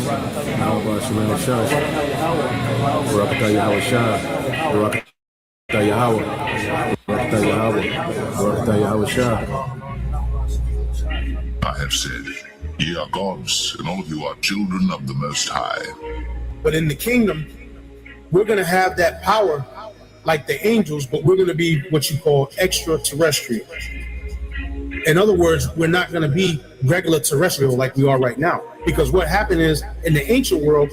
Yahweh Shemel Shah, Barakatah Yahweh Shah, Barakatah Yahweh, Barakatah Yahweh, Barakatah Yahweh Shah. I have said, ye are gods, and all of you are children of the Most High. But in the kingdom, we're going to have that power like the angels, but we're going to be what you call extraterrestrial. In other words, we're not going to be regular terrestrial like we are right now. Because what happened is, in the ancient world,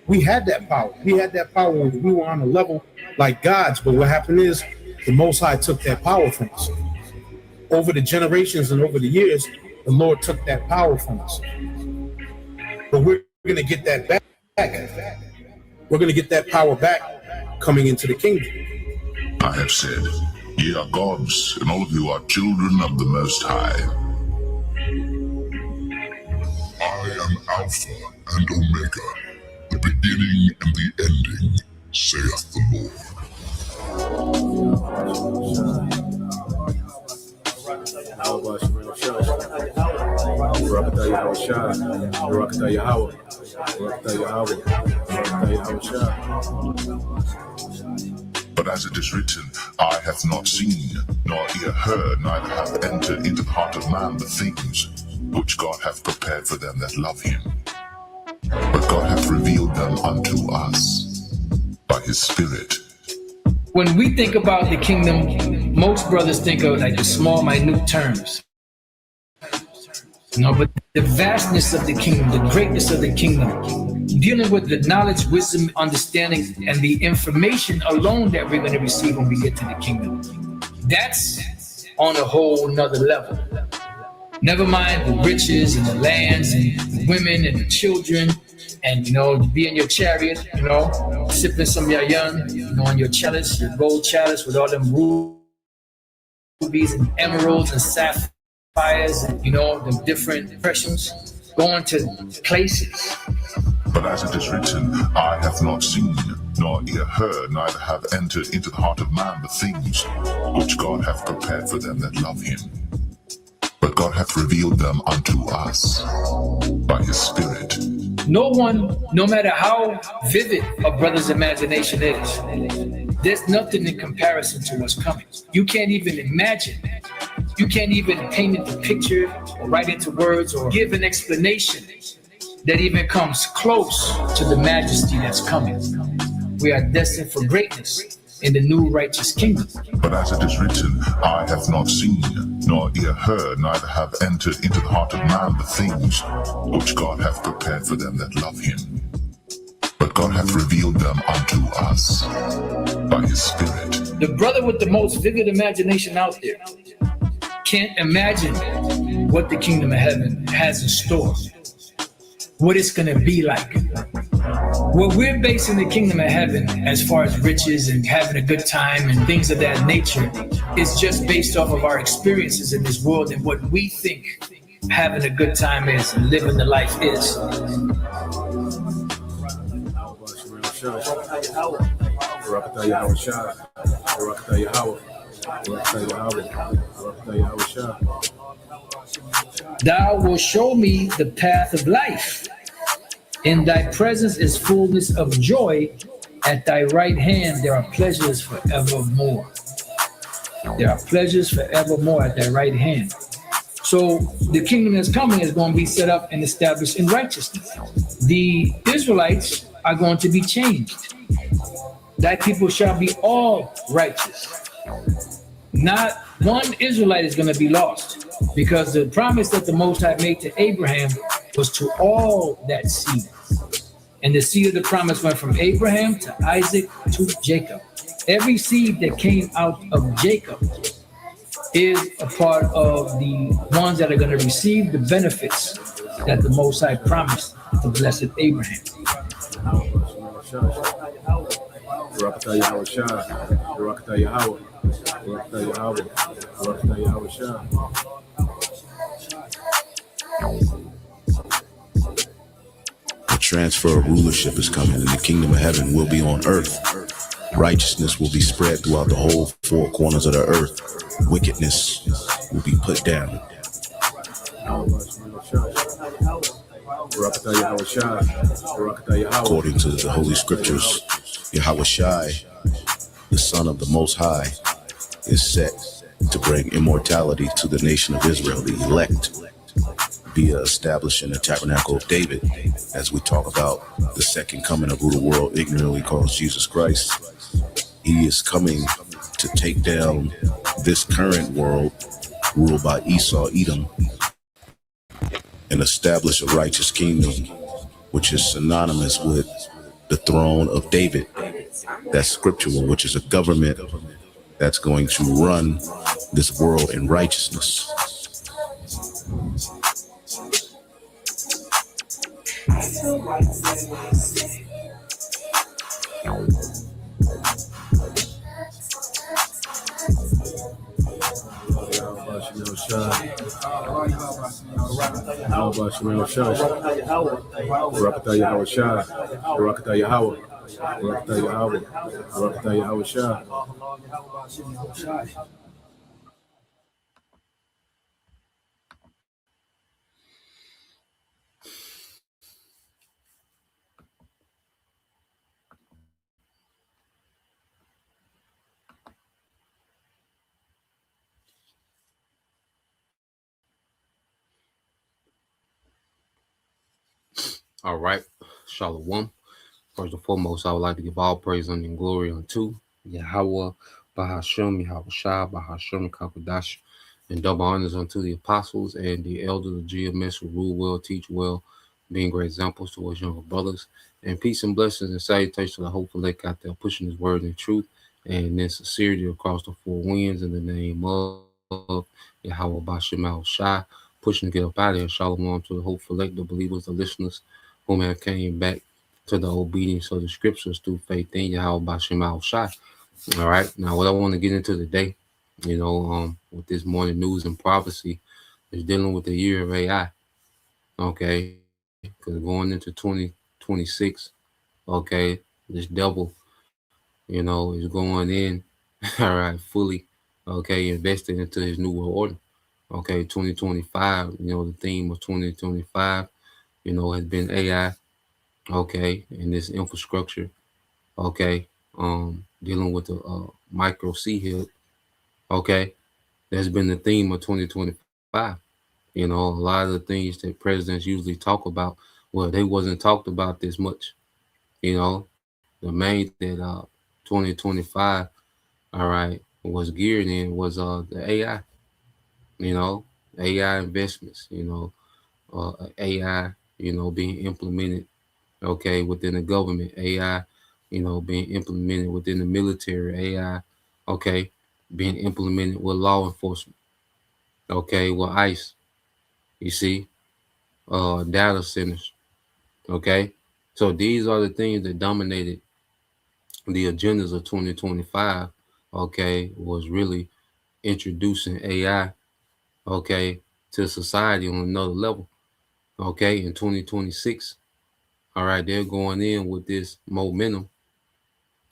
we had that power. We had that power when we were on a level like gods. But what happened is, the Most High took that power from us. Over the generations and over the years, the Lord took that power from us. But we're going to get that back. We're going to get that power back coming into the kingdom. I have said, ye are gods, and all of you are children of the Most High. I am Alpha and Omega, the beginning and the ending, saith the Lord. Yahweh Shemel Shah, Barakatah Yahweh Shah, Barakatah Yahweh, Barakatah Yahweh, Barakatah Yahweh Shah. But as it is written, eye hath not seen, nor ear heard, neither hath entered into the heart of man the things which God hath prepared for them that love him. But God hath revealed them unto us by his Spirit. When we think about the kingdom, most brothers think of like the small, minute terms. No, but the vastness of the kingdom, the greatness of the kingdom, dealing with the knowledge, wisdom, understanding, and the information alone that we're going to receive when we get to the kingdom, that's on a whole nother level. Never mind the riches and the lands and the women and the children, and be in your chariot, sipping some yayan, on your chalice, your gold chalice with all them rubies and emeralds and sapphires and the different impressions, going to places. But as it is written, eye hath not seen, nor ear heard, neither hath entered into the heart of man the things which God hath prepared for them that love him. But God hath revealed them unto us by his Spirit. No one, no matter how vivid a brother's imagination is, there's nothing in comparison to what's coming. You can't even imagine. You can't even paint it the picture or write into words or give an explanation that even comes close to the majesty that's coming. We are destined for greatness in the new righteous kingdom. But as it is written, eye hath not seen, nor ear heard, neither hath entered into the heart of man the things which God hath prepared for them that love him. But God hath revealed them unto us by his Spirit. The brother with the most vivid imagination out there can't imagine what the kingdom of heaven has in store, what it's going to be like. What we're basing the kingdom of heaven as far as riches and having a good time and things of that nature is just based off of our experiences in this world and what we think having a good time is and living the life is. Barakatah Yahweh Shah, Barakatah Yahweh, Barakatah Yahweh, Barakatah Yahweh Shah. Thou wilt show me the path of life. In thy presence is fullness of joy. At thy right hand there are pleasures forevermore. There are pleasures forevermore at thy right hand. So the kingdom that's coming is going to be set up and established in righteousness. The Israelites are going to be changed. Thy people shall be all righteous. Not one Israelite is going to be lost, because the promise that the Most High made to Abraham was to all that seed. And the seed of the promise went from Abraham to Isaac to Jacob. Every seed that came out of Jacob is a part of the ones that are going to receive the benefits that the Most High promised to blessed Abraham. Barakatah Yahweh Shah, Barakatah Yahweh, Barakatah Yahweh, Barakatah Yahweh Shah. A transfer of rulership is coming, and the kingdom of heaven will be on earth. Righteousness will be spread throughout the whole four corners of the earth. Wickedness will be put down. Barakatah Yahweh Shai. Barakatah Yahweh. According to the Holy Scriptures, Yahweh Shai, the Son of the Most High, is set to bring immortality to the nation of Israel, the elect, via establishing the tabernacle of David, as we talk about the second coming of who the world ignorantly calls Jesus Christ. He is coming to take down this current world ruled by Esau, Edom, and establish a righteous kingdom, which is synonymous with the throne of David. That's scriptural, which is a government that's going to run this world in righteousness. Barakatah Yahweh Shai. Barakatah Yahweh. Barakatah Yahweh. Barakatah Yahweh Shai. All right, Shalom. First and foremost, I would like to give all praise and glory unto Yahweh, Bahashem, Yahweh Shai, Bahashem, Kakadash, and double honors unto the apostles and the elders of GMS who rule well, teach well, being great examples to us younger brothers. And peace and blessings and salutations to the hopeful elect out there pushing his word in truth and in sincerity across the four winds in the name of Yahweh, Bahashem, Yahweh Shai, pushing to get up out of here. Shalom to the hopeful elect, the believers, the listeners, whom have came back to the obedience of the scriptures through faith in Yahweh Bashem Al Shai. All right. Now, what I want to get into today, with this morning news and prophecy is dealing with the year of AI. Okay. Because going into 2026, okay, this devil, is going in, all right, fully, okay, invested into his new world order. Okay, 2025, the theme of 2025, has been AI, okay, and this infrastructure, okay, dealing with the micro C-HIP, okay, that's been the theme of 2025. A lot of the things that presidents usually talk about, well, they wasn't talked about this much. The main that 2025, all right, was geared in was the AI, AI investments, AI, being implemented, okay, within the government, AI, being implemented within the military, AI, okay, being implemented with law enforcement, okay, with ICE, you see, data centers, okay. So these are the things that dominated the agendas of 2025, okay, was really introducing AI, okay, to society on another level, okay, in 2026. All right, they're going in with this momentum,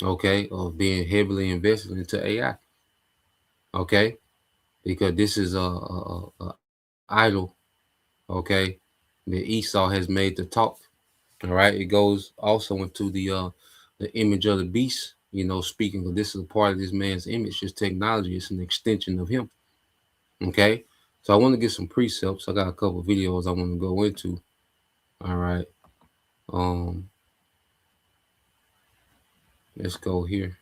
okay, of being heavily invested into AI, okay, because this is a idol, okay, that Esau has made to talk. All right, it goes also into the image of the beast, speaking of this is a part of this man's image, his technology, it's an extension of him. Okay, so I want to get some precepts. I got a couple of videos I want to go into. All right. Let's go here.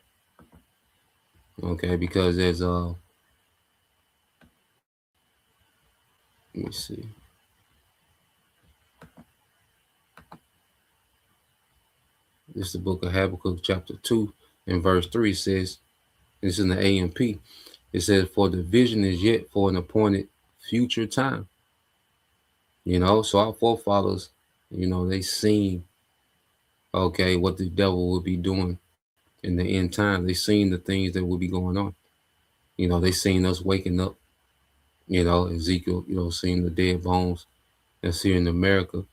Okay, because there's let me see. This is the book of Habakkuk, chapter 2, and verse 3 says, this is in the AMP. It says, for the vision is yet for an appointed future time. So our forefathers, they seen, okay, what the devil will be doing in the end time. They seen the things that will be going on. They seen us waking up, Ezekiel, seeing the dead bones that's here in America.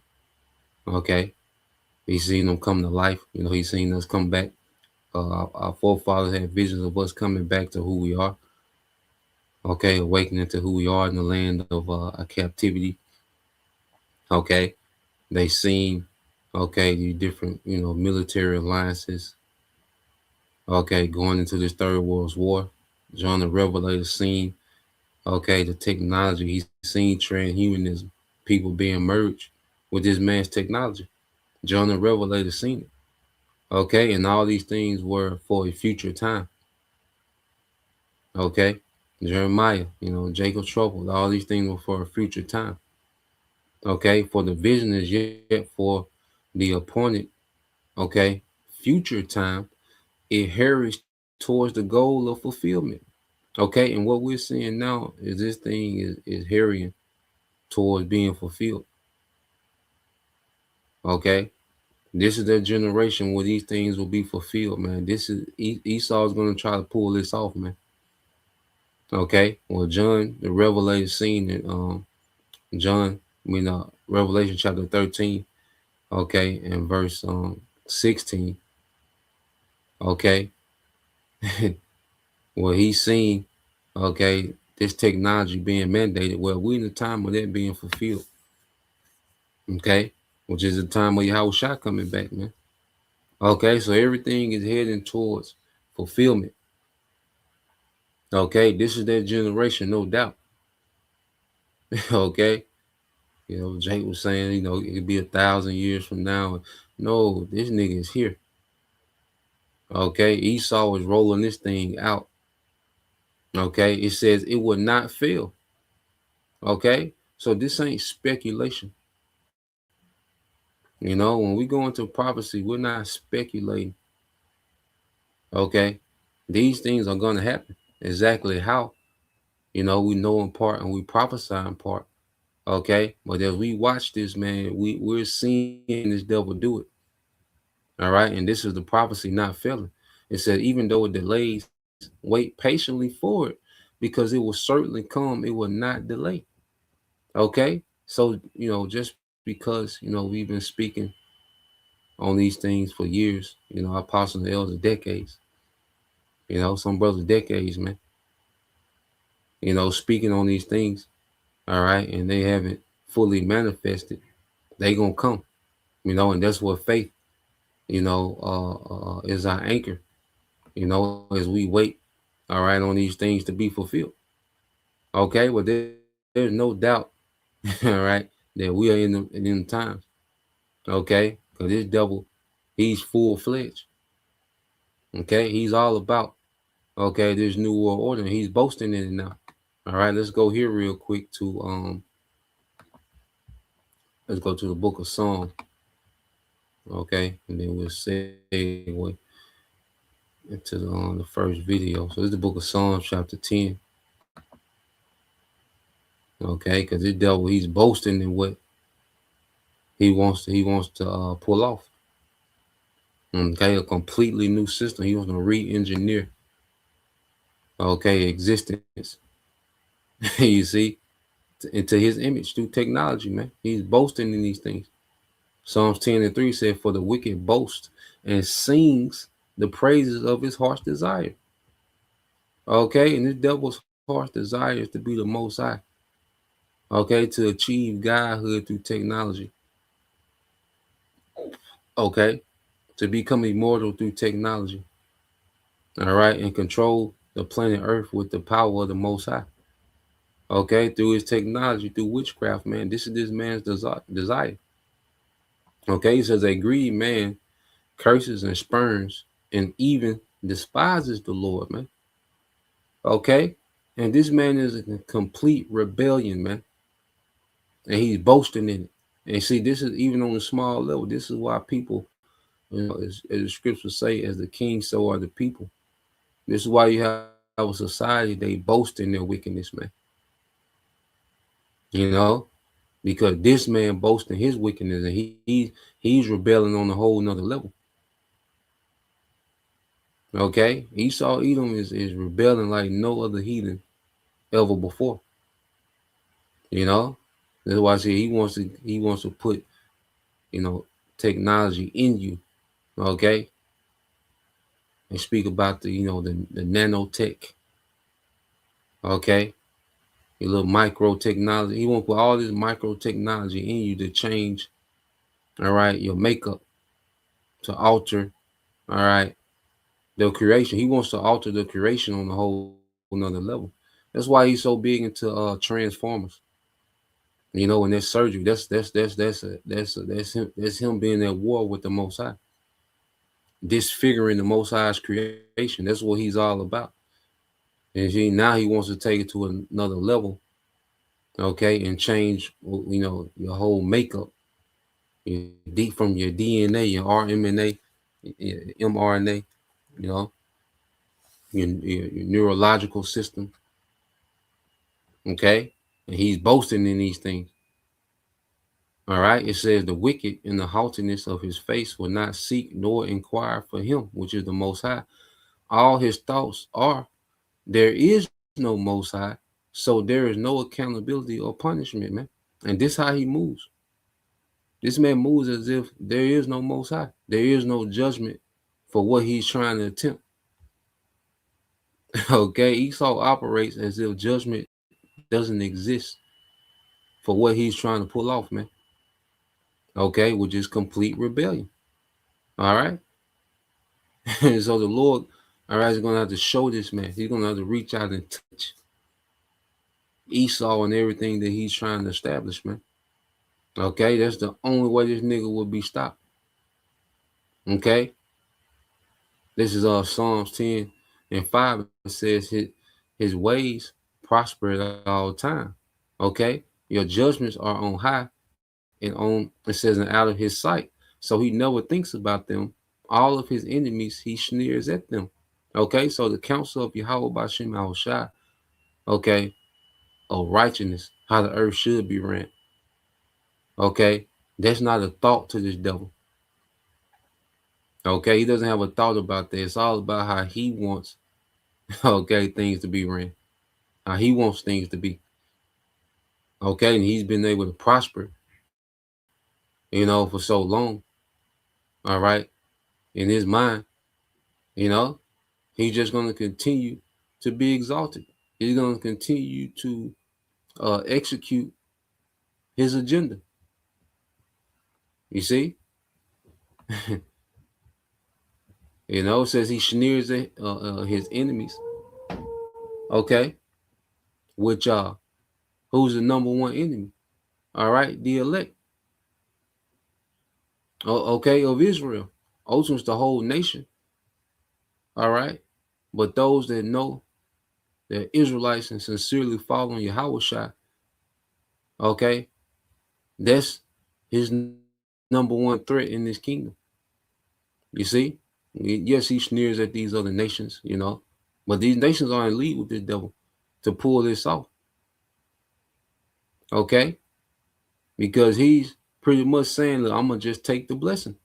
Okay. He's seen them come to life. He's seen us come back. Our forefathers had visions of us coming back to who we are. Okay, awakening to who we are in the land of our captivity. Okay, They seen, okay, the different, military alliances, okay, going into this Third World War. John the Revelator seen, okay, the technology. He's seen transhumanism, people being merged with this man's technology. John the Revelator seen it. Okay, and all these things were for a future time. Okay, Jeremiah, Jacob trouble, all these things were for a future time. Okay, for the vision is yet for the appointed, okay, future time. It hurries towards the goal of fulfillment. Okay, and what we're seeing now is this thing is hurrying towards being fulfilled. Okay, this is that generation where these things will be fulfilled, man. This is Esau is going to try to pull this off, man. Okay, well, John the Revelator seen it. Revelation chapter 13, okay, and verse 16. Okay, well, he's seen, okay, this technology being mandated. Well, we're in the time of that being fulfilled. Okay, which is the time of Yahushua coming back, man. Okay, so everything is heading towards fulfillment. Okay, this is that generation, no doubt. Okay, Jake was saying, it could be 1,000 years from now. No, this nigga is here. Okay, Esau is rolling this thing out. Okay, it says it will not fail. Okay, so this ain't speculation. When we go into prophecy, we're not speculating. Okay, these things are going to happen. Exactly how? We know in part and we prophesy in part. Okay, but as we watch this, man, we're seeing this devil do it. All right, and this is the prophecy not failing. It said, even though it delays, wait patiently for it, because it will certainly come. It will not delay. Okay, so just because we've been speaking on these things for years, apostles and elders decades, some brothers decades, man, speaking on these things, all right, and they haven't fully manifested, they gonna come, and that's what faith, is our anchor, as we wait, all right, on these things to be fulfilled. Okay, well, there's no doubt, all right, that we are in the times. Okay, because this devil, he's full-fledged. Okay, he's all about, okay, this new world order. He's boasting in it now. All right, let's go here real quick to let's go to the book of Psalms. Okay, and then we'll segue into the first video. So this is the book of Psalms, chapter 10. Okay, because this devil, he's boasting in what he wants to pull off. Okay, a completely new system. He wants to re-engineer, okay, existence. You see, into his image through technology, man. He's boasting in these things. Psalms 10:3 said, for the wicked boasts and sings the praises of his heart's desire. Okay, and this devil's heart's desire is to be the Most High. Okay, to achieve godhood through technology. Okay, to become immortal through technology. All right, and control the planet Earth with the power of the Most High. Okay, through his technology, through witchcraft, man. This is this man's desire. Okay, he says a greedy man curses and spurns and even despises the Lord, man. Okay, and this man is a complete rebellion, man. And he's boasting in it. And see, this is even on a small level. This is why people, as the scriptures say, as the king, so are the people. This is why you have a society, they boast in their wickedness, man. Because this man boasts in his wickedness, and he's rebelling on a whole nother level. Okay, Esau Edom is rebelling like no other heathen ever before. That's why I say he wants to put, technology in you. Okay, and speak about the nanotech. Okay, your little micro technology. He won't put all this micro technology in you to change all right, your makeup, to alter, all right, the creation. He wants to alter the creation on a whole another level. That's why he's so big into transformers. You know, and that's surgery. That's him being at war with the Most High, disfiguring the Most High's creation. That's what he's all about. And now he wants to take it to another level, okay, and change, you know, your whole makeup, deep from your DNA, your RMNA, mRNA, you know, your neurological system, okay, and he's boasting in these things. All right, it says the wicked in the haughtiness of his face will not seek nor inquire for him, which is the Most High. All his thoughts are, there is no Most High, so there is no accountability or punishment, man. And this how he moves. This man moves as if there is no Most High. There is no judgment for what he's trying to attempt. Okay, Esau operates as if judgment doesn't exist for what he's trying to pull off, man. Okay, which is complete rebellion. All right. And so the Lord, all right, is going to have to show this man. He's going to have to reach out and touch Esau and everything that he's trying to establish, man. Okay, that's the only way this nigga will be stopped. Okay, this is Psalms 10:5. It says his ways prosper at all time. Okay, your judgments are on high and on, it says, and out of his sight. So he never thinks about them. All of his enemies, he sneers at them. Okay, so the counsel of Yahweh B'Shem Yahushua, okay, of righteousness, how the earth should be ran. Okay, that's not a thought to this devil. Okay, he doesn't have a thought about that. It's all about how he wants, okay, things to be ran, how he wants things to be. Okay, and he's been able to prosper, you know, for so long. All right, in his mind, you know, he's just going to continue to be exalted. He's going to continue to execute his agenda. You see? You know, it says he sneers at his enemies. Okay. Which who's the number one enemy? All right, the elect. Okay, of Israel. Ultimately, the whole nation. All right. But those that know that Israelites and sincerely following Yahushua, okay, that's his number one threat in this kingdom. You see? Yes, he sneers at these other nations, you know, but these nations are in league with this devil to pull this off. Okay? Because he's pretty much saying, look, I'm going to just take the blessing.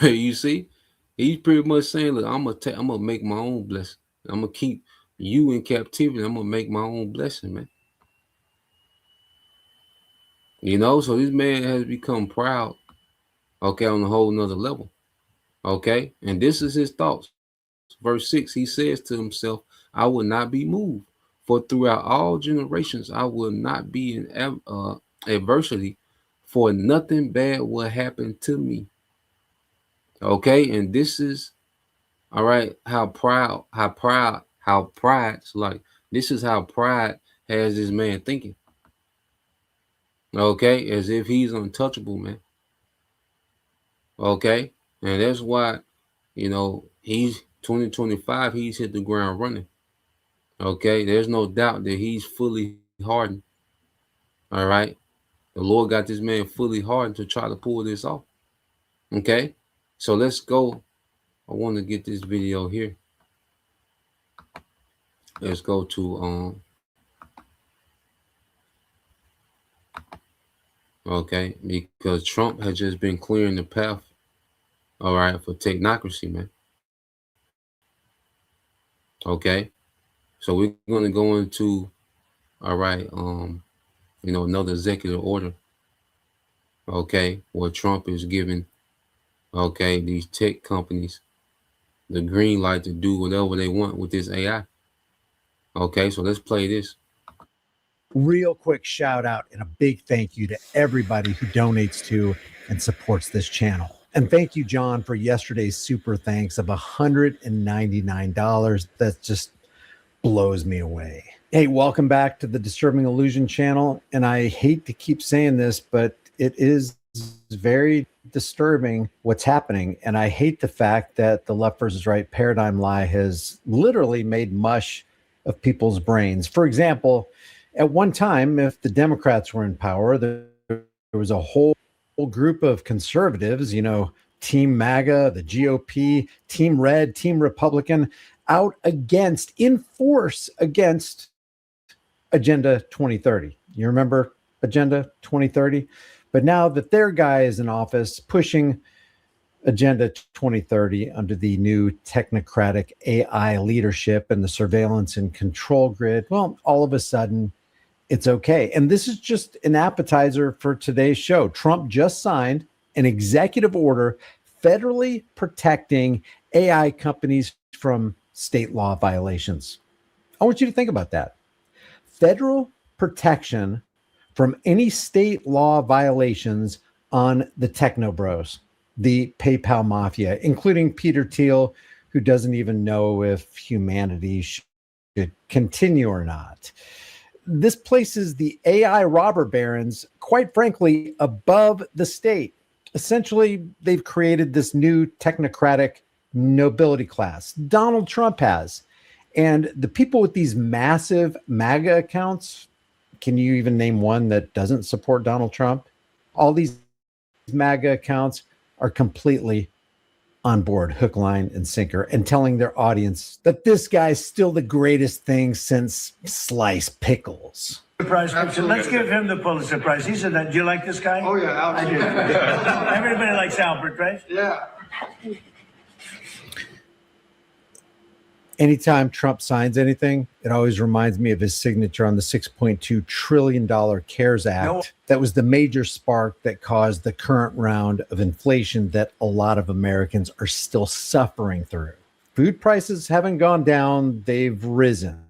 You see? He's pretty much saying, look, I'm going to make my own blessing. I'm going to keep you in captivity. I'm going to make my own blessing, man. You know, so this man has become proud, okay, on a whole nother level. Okay, and this is his thoughts. Verse 6, he says to himself, I will not be moved, for throughout all generations I will not be in adversity, for nothing bad will happen to me. Okay, and this is, all right, how pride, like, this is how pride has this man thinking. Okay, as if he's untouchable, man. Okay, and that's why, you know, he's 2025, he's hit the ground running. Okay, there's no doubt that he's fully hardened. All right, the Lord got this man fully hardened to try to pull this off. Okay, so let's go. I want to get this video here. Let's go to okay, because Trump has just been clearing the path, all right, for technocracy, man. Okay, so we're going to go into, all right, you know, another executive order, okay, where Trump is giving, okay, these tech companies the green light to do whatever they want with this AI. Okay, so let's play this. Real quick shout out and a big thank you to everybody who donates to and supports this channel. And thank you, John, for yesterday's super thanks of $199. That just blows me away. Hey, welcome back to the Disturbing Illusion channel. And I hate to keep saying this, but it is very disturbing what's happening. And I hate the fact that the left versus right paradigm lie has literally made mush of people's brains. For example, at one time, if the Democrats were in power, there was a whole group of conservatives, Team MAGA, the GOP, Team Red, Team Republican, out in force against Agenda 2030. You remember Agenda 2030? But now that their guy is in office pushing Agenda 2030 under the new technocratic AI leadership and the surveillance and control grid, well, all of a sudden, it's okay. And this is just an appetizer for today's show. Trump just signed an executive order federally protecting AI companies from state law violations. I want you to think about that. Federal protection from any state law violations on the techno bros, the PayPal mafia, including Peter Thiel, who doesn't even know if humanity should continue or not. This places the AI robber barons, quite frankly, above the state. Essentially, they've created this new technocratic nobility class. Donald Trump has. And the people with these massive MAGA accounts, can you even name one that doesn't support Donald Trump? All these MAGA accounts are completely on board, hook, line, and sinker, and telling their audience that this guy's still the greatest thing since sliced pickles. Prize. Let's give him the Pulitzer Prize. He said that. Do you like this guy? Oh, yeah, absolutely. Everybody likes Albert, right? Yeah. Anytime Trump signs anything, it always reminds me of his signature on the $6.2 trillion CARES Act. That was the major spark that caused the current round of inflation that a lot of Americans are still suffering through. Food prices haven't gone down, they've risen.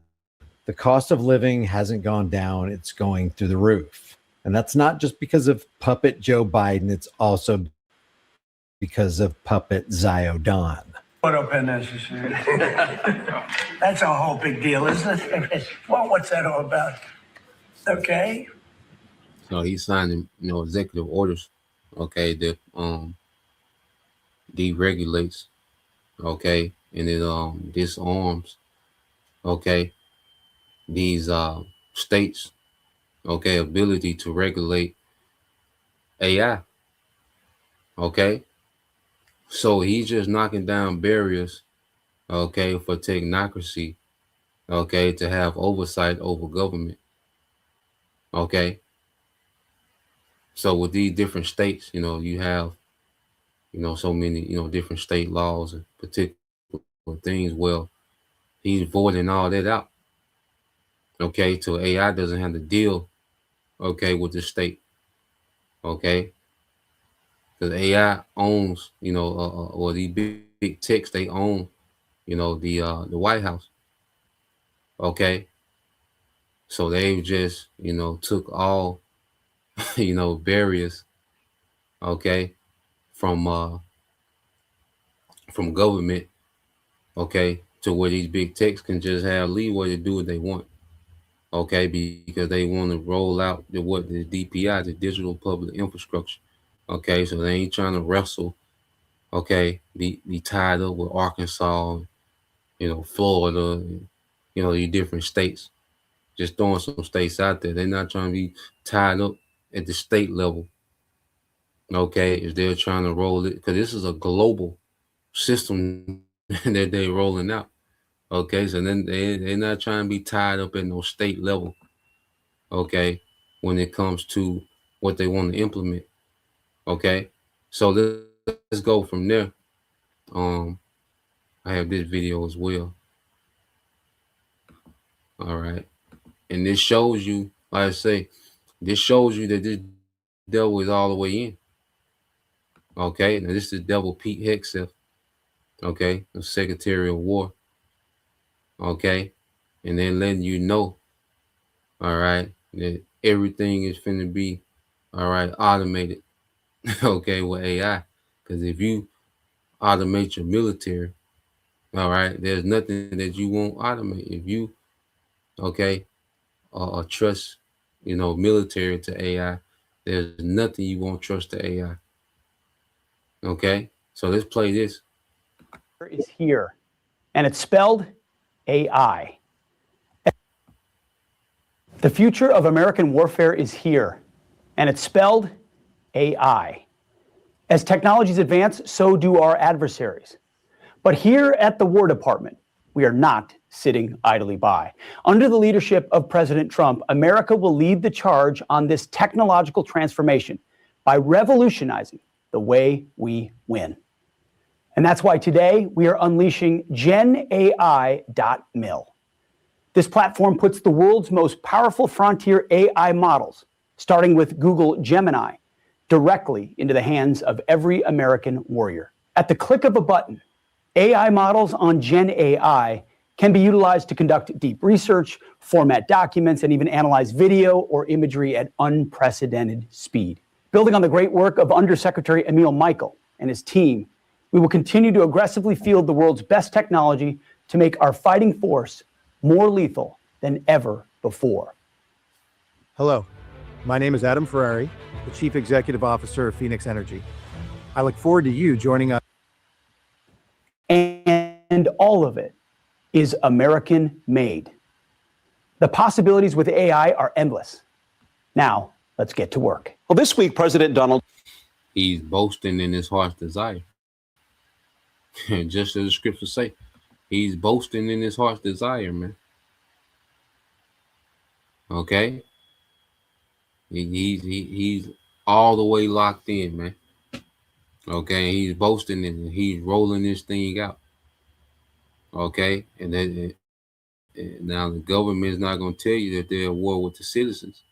The cost of living hasn't gone down, it's going through the roof. And that's not just because of puppet Joe Biden, it's also because of puppet Ziodon. What up, unnecessary? That's a whole big deal, isn't it? Well, what's that all about? Okay. So he's signing, executive orders, okay, that deregulates, okay, and it disarms, okay, these states, okay, ability to regulate AI, okay. So he's just knocking down barriers, okay, for technocracy, okay, to have oversight over government, okay. So with these different states, you have, so many, different state laws and particular things. Well, he's voiding all that out, okay, so AI doesn't have to deal, okay, with the state, okay. Because AI owns, or these big techs, they own, the White House. Okay. So they've just, took all, barriers, okay, from government, okay, to where these big techs can just have leeway to do what they want. Okay, because they want to roll out the DPI, the digital public infrastructure. Okay, so they ain't trying to wrestle, okay, be tied up with Arkansas, Florida, and, these different states. Just throwing some states out there. They're not trying to be tied up at the state level. Okay, if they're trying to roll it, because this is a global system that they're rolling out. Okay, so then they're not trying to be tied up at no state level. Okay, when it comes to what they want to implement. Okay, so let's go from there. I have this video as well. All right, and this shows you, like I say, this shows you that this devil is all the way in. Okay, now this is Devil Pete Hegseth. Okay, the Secretary of War. Okay, and then letting you know, all right, that everything is finna be, all right, automated, okay, with AI. Because if you automate your military, all right, there's nothing that you won't automate. If you, okay, trust, military to AI, there's nothing you won't trust to AI. Okay, so let's play this. Is here, and it's spelled AI. The future of American warfare is here, and it's spelled AI. As technologies advance, so do our adversaries. But here at the War Department, we are not sitting idly by. Under the leadership of President Trump, America will lead the charge on this technological transformation by revolutionizing the way we win. And that's why today we are unleashing GenAI.mil. This platform puts the world's most powerful frontier AI models, starting with Google Gemini, directly into the hands of every American warrior. At the click of a button, AI models on GenAI can be utilized to conduct deep research, format documents, and even analyze video or imagery at unprecedented speed. Building on the great work of Undersecretary Emil Michael and his team, we will continue to aggressively field the world's best technology to make our fighting force more lethal than ever before. Hello, my name is Adam Ferrari, the Chief Executive Officer of Phoenix Energy. I look forward to you joining us. And all of it is American made. The possibilities with AI are endless. Now, let's get to work. Well, this week, President Donald... He's boasting in his heart's desire. Just as the scriptures say, he's boasting in his heart's desire, man. Okay? He's all the way locked in, man. Okay, he's boasting and he's rolling this thing out. Okay, and then now the government is not going to tell you that they're at war with the citizens.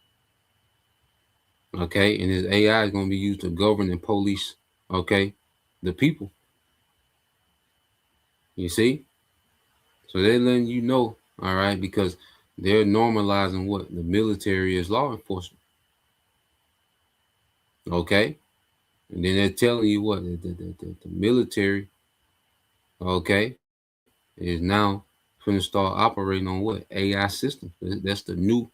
Okay, and his AI is going to be used to govern and police, okay, the people. You see? So they're letting you know, all right, because they're normalizing what the military is law enforcement. Okay, and then they're telling you what the military, okay, is now going to start operating on what? AI systems. That's the new,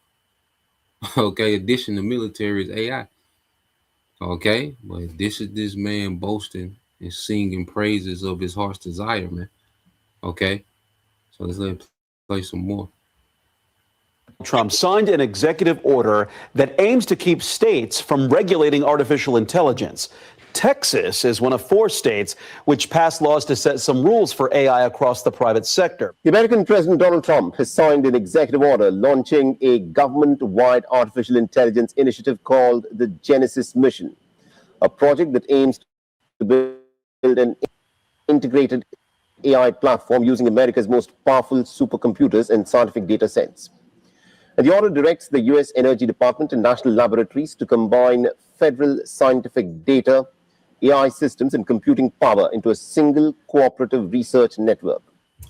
okay, addition to military is AI. Okay, but this is this man boasting and singing praises of his heart's desire, man. Okay, so let's let him play some more. Trump signed an executive order that aims to keep states from regulating artificial intelligence. Texas is one of 4 states which passed laws to set some rules for AI across the private sector. The American President Donald Trump has signed an executive order launching a government-wide artificial intelligence initiative called the Genesis Mission, a project that aims to build an integrated AI platform using America's most powerful supercomputers and scientific data sets. And the order directs the U.S. Energy Department and national laboratories to combine federal scientific data, AI systems, and computing power into a single cooperative research network.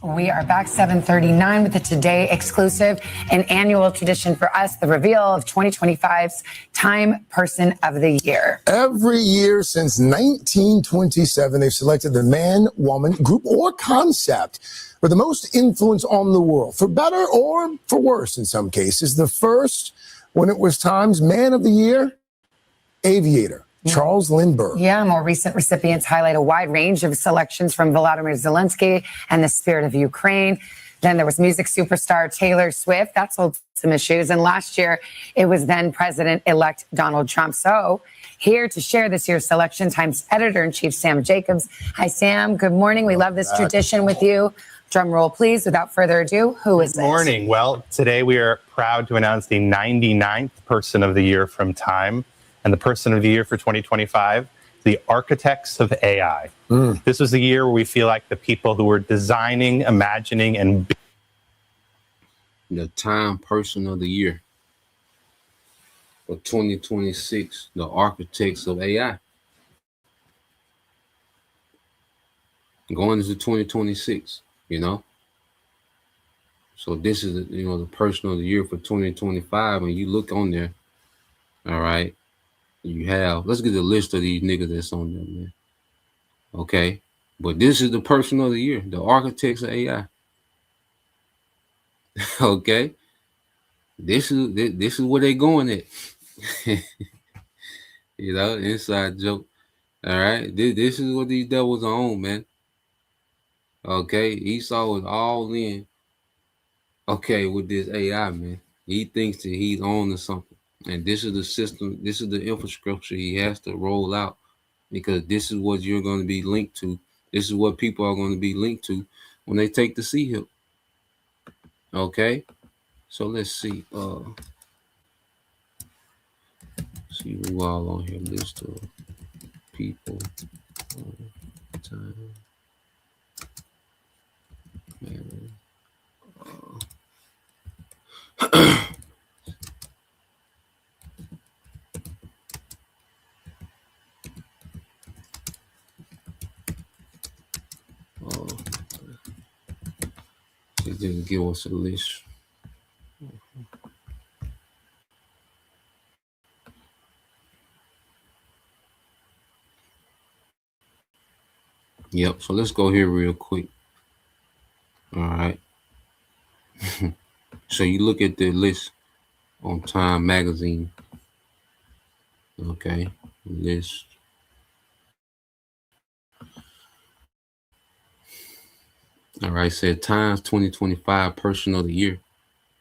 We are back 7:39 with the Today exclusive, an annual tradition for us, the reveal of 2025's Time Person of the Year. Every year since 1927, they've selected the man, woman, group, or concept with the most influence on the world, for better or for worse in some cases. The first, when it was Time's Man of the Year, aviator. Charles Lindbergh. Yeah, more recent recipients highlight a wide range of selections from Volodymyr Zelensky and the spirit of Ukraine. Then there was music superstar Taylor Swift. That sold some issues. And last year, it was then President-elect Donald Trump. So here to share this year's selection, Times editor-in-chief Sam Jacobs. Hi, Sam. Good morning. We love this tradition with you. Drum roll, please. Without further ado, who is this? Good morning. Well, today we are proud to announce the 99th Person of the Year from Time. And the Person of the Year for 2025, the architects of AI. This was the year where we feel like the people who were designing, imagining, and... The Time Person of the Year for 2026, the architects of AI. Going into 2026, So this is the person of the year for 2025. And you look on there, all right, you have, let's get the list of these niggas that's on there, man. Okay. But this is the person of the year, the architects of AI. Okay. This is where they going at. Inside joke. All right. This is what these devils are on, man. Okay. Esau is all in. Okay, with this AI, man. He thinks that he's on to something. And this is the system, this is the infrastructure he has to roll out, because this is what you're going to be linked to. This is what people are going to be linked to when they take the C-HIP. Okay. So let's see. See who all on here. List of people. Time. Man. It didn't give us a list. Yep. So let's go here real quick. All right. So you look at the list on Time Magazine. Okay. List. All right. Said Times 2025 Person of the Year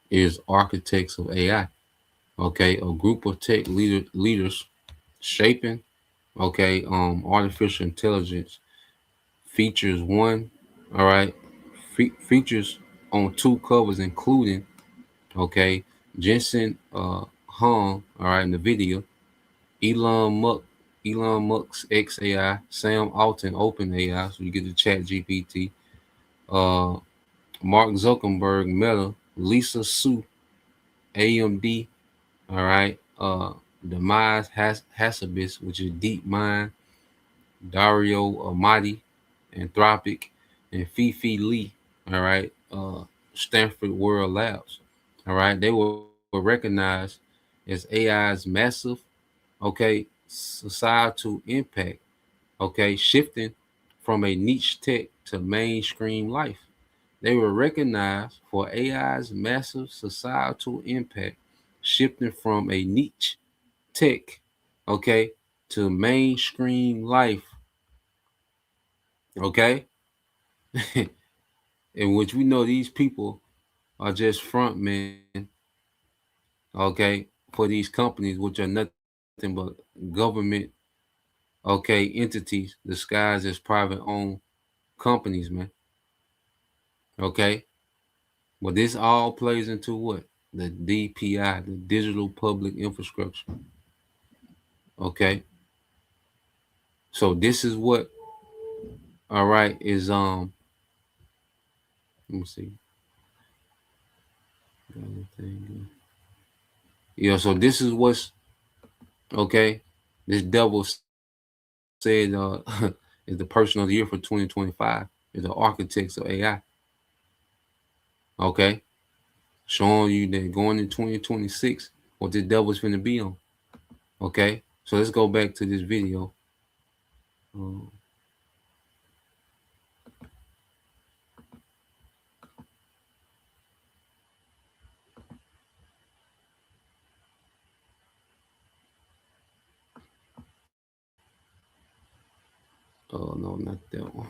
is Architects of AI. Okay. A group of tech leaders shaping, okay, artificial intelligence. Features one, all right, features on 2 covers, including, okay, Jensen Huang, all right, in the video, Elon Musk's XAI, Sam Altman OpenAI, so you get the Chat GPT, Mark Zuckerberg Meta, Lisa Su AMD, all right, Demise Hassabis, which is DeepMind, Dario Amati, Anthropic, and Fifi Lee, all right, Stanford World Labs, all right. They were recognized as AI's massive, okay, societal impact, okay, shifting from a niche tech to mainstream life. They were recognized for AI's massive societal impact, shifting from a niche tech, okay, to mainstream life. Okay. In which we know these people are just front men, okay, for these companies, which are nothing but government, okay, entities disguised as private owned companies, man. Okay. But this all plays into what? The DPI, the digital public infrastructure. Okay. So this is what, all right, is let me see. Yeah, so this is what's okay. This devil said is the person of the year for 2025 is the architects of AI. Okay. Showing you that going in 2026, what the devil's finna be on. Okay. So let's go back to this video. Oh, no, not that one.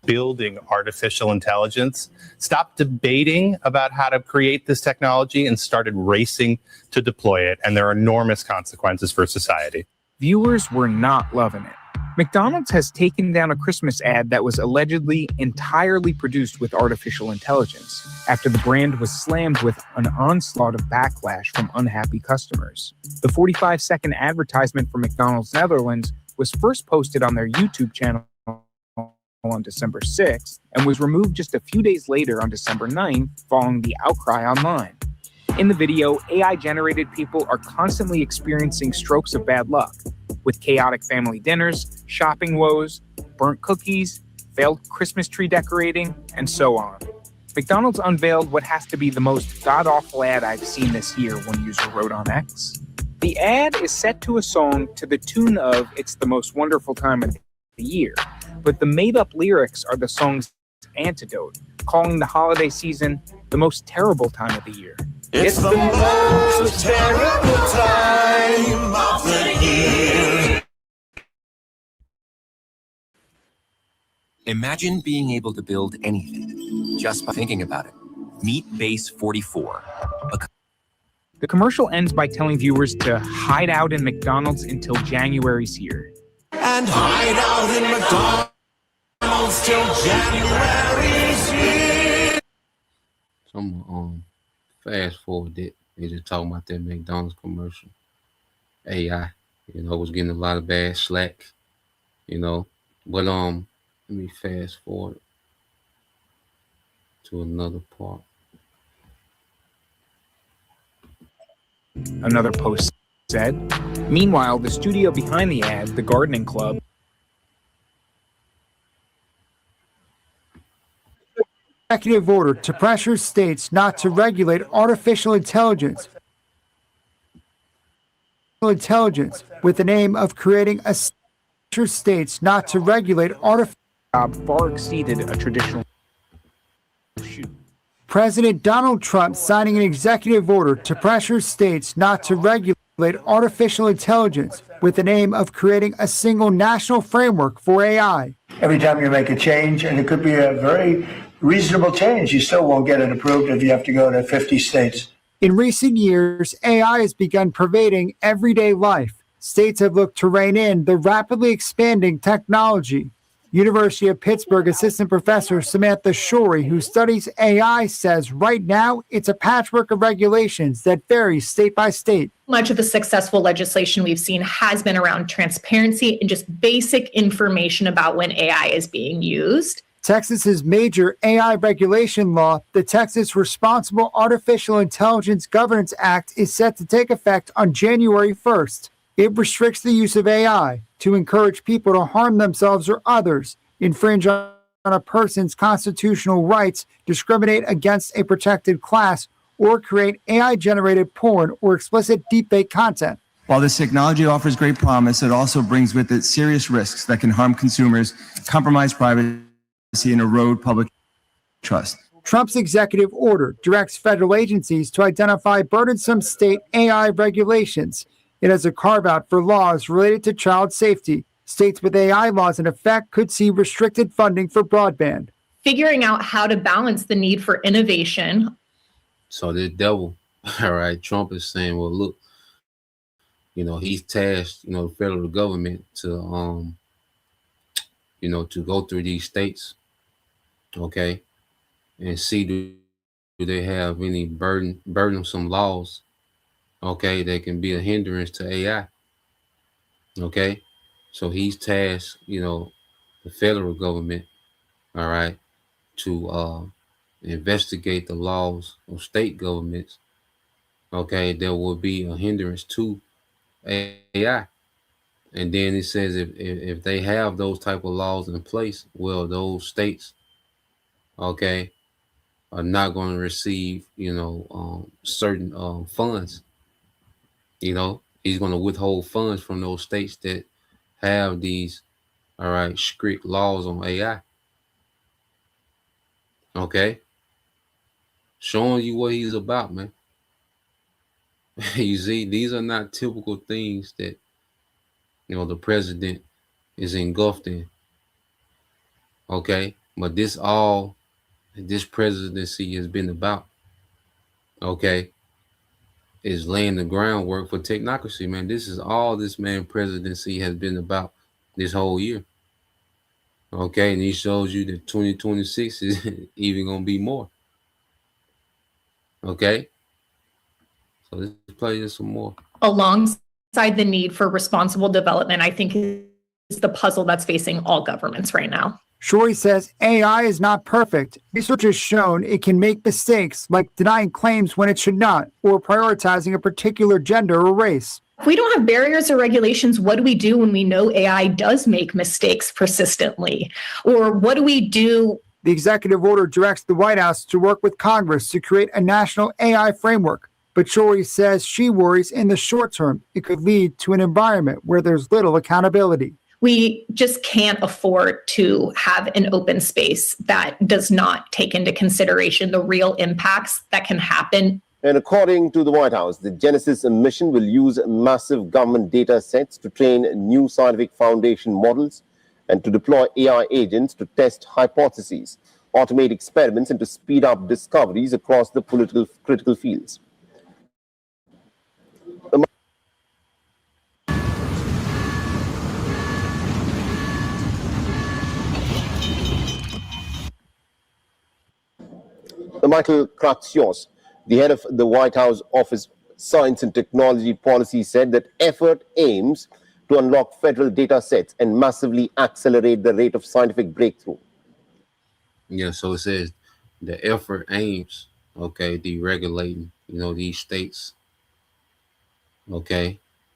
Building artificial intelligence stopped debating about how to create this technology and started racing to deploy it. And there are enormous consequences for society. Viewers were not loving it. McDonald's has taken down a Christmas ad that was allegedly entirely produced with artificial intelligence after the brand was slammed with an onslaught of backlash from unhappy customers. The 45-second advertisement for McDonald's Netherlands was first posted on their YouTube channel on December 6th and was removed just a few days later on December 9th following the outcry online. In the video, AI-generated people are constantly experiencing strokes of bad luck, with chaotic family dinners, shopping woes, burnt cookies, failed Christmas tree decorating, and so on. McDonald's unveiled what has to be the most god-awful ad I've seen this year, one user wrote on X. The ad is set to a song to the tune of It's the Most Wonderful Time of the Year, but the made-up lyrics are the song's antidote, calling the holiday season the most terrible time of the year. It's the most terrible time of the year. Imagine being able to build anything just by thinking about it. Meet Base 44. The commercial ends by telling viewers to hide out in McDonald's until January's here. And hide out in McDonald's till January's here. So I'm fast forward it. They just talking about that McDonald's commercial. AI, was getting a lot of bad slack, But let me fast forward to another part. Another post said. Meanwhile, the studio behind the ad, the Gardening Club, Executive order to pressure states not to regulate artificial intelligence with the aim of creating a pressure states not to regulate artificial far exceeded a traditional shoot. President Donald Trump signing an executive order to pressure states not to regulate artificial intelligence with the aim of creating a single national framework for AI. Every time you make a change, and it could be a very reasonable change, you still won't get it approved if you have to go to 50 states. In recent years, AI has begun pervading everyday life. States have looked to rein in the rapidly expanding technology. University of Pittsburgh assistant professor Samantha Shorey, who studies AI, says right now it's a patchwork of regulations that varies state by state. Much of the successful legislation we've seen has been around transparency and just basic information about when AI is being used. Texas's major AI regulation law, the Texas Responsible Artificial Intelligence Governance Act, is set to take effect on January 1st. It restricts the use of AI to encourage people to harm themselves or others, infringe on a person's constitutional rights, discriminate against a protected class, or create AI-generated porn or explicit deepfake content. While this technology offers great promise, it also brings with it serious risks that can harm consumers, compromise privacy, and erode public trust. Trump's executive order directs federal agencies to identify burdensome state AI regulations. It has a carve-out for laws related to child safety. States with AI laws in effect could see restricted funding for broadband. Figuring out how to balance the need for innovation. So this devil, all right, Trump is saying, well, look, he's tasked, the federal government to, to go through these states, okay, and see do they have any burdensome laws, okay, that can be a hindrance to AI, okay? So he's tasked, the federal government, all right, to investigate the laws of state governments, okay, that will be a hindrance to AI. And then it says if they have those type of laws in place, well, those states, okay, are not going to receive, certain funds. He's going to withhold funds from those states that have these, all right, strict laws on AI. Okay. Showing you what he's about, man. You see, these are not typical things that, the president is engulfed in. Okay. But this presidency has been about, okay, is laying the groundwork for technocracy, man. This is all this man presidency has been about this whole year. Okay, and he shows you that 2026 is even going to be more. Okay, so let's play this some more. Alongside the need for responsible development, I think is the puzzle that's facing all governments right now. Shori says AI is not perfect. Research has shown it can make mistakes like denying claims when it should not, or prioritizing a particular gender or race. If we don't have barriers or regulations, what do we do when we know AI does make mistakes persistently? Or what do we do? The executive order directs the White House to work with Congress to create a national AI framework. But Shori says she worries in the short term it could lead to an environment where there's little accountability. We just can't afford to have an open space that does not take into consideration the real impacts that can happen. And according to the White House, the Genesis mission will use massive government data sets to train new scientific foundation models and to deploy AI agents to test hypotheses, automate experiments, and to speed up discoveries across the political critical fields. Michael Kratsios, the head of the White House Office Science and Technology Policy, said that effort aims to unlock federal data sets and massively accelerate the rate of scientific breakthrough. Yeah, so it says the effort aims, deregulating, these states,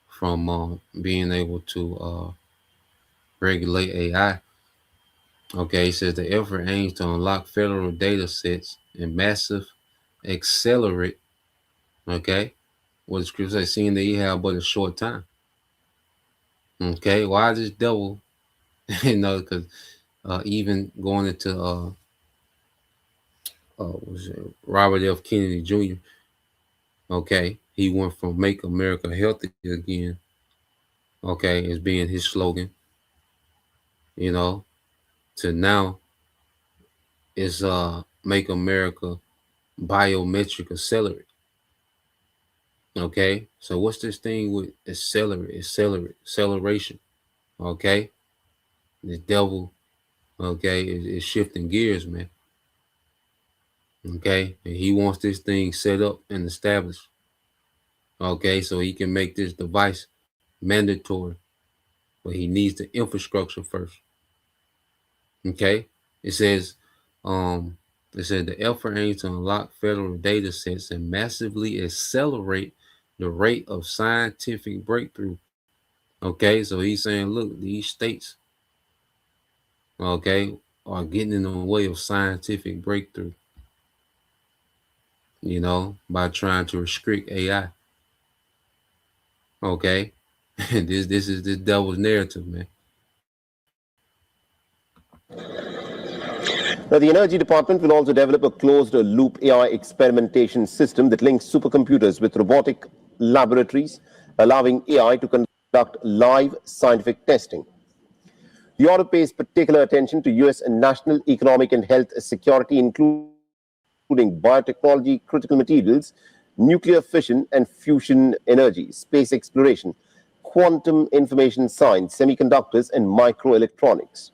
from being able to regulate AI. It says the effort aims to unlock federal data sets and massive accelerate, what the scripture says, seeing that you have but a short time. Why is this devil, because even going into Robert F. Kennedy Jr., he went from Make America Healthy Again, as being his slogan, to now is Make America Biometric Accelerate. So what's this thing with acceleration? The devil, is shifting gears, man. And he wants this thing set up and established. So he can make this device mandatory, but he needs the infrastructure first. It says, the effort aims to unlock federal data sets and massively accelerate the rate of scientific breakthrough. So he's saying, look, these states, are getting in the way of scientific breakthrough, by trying to restrict AI. This is the devil's narrative, man. Now, the Energy Department will also develop a closed-loop AI experimentation system that links supercomputers with robotic laboratories, allowing AI to conduct live scientific testing. The order pays particular attention to U.S. national economic and health security, including biotechnology, critical materials, nuclear fission and fusion energy, space exploration, quantum information science, semiconductors, and microelectronics.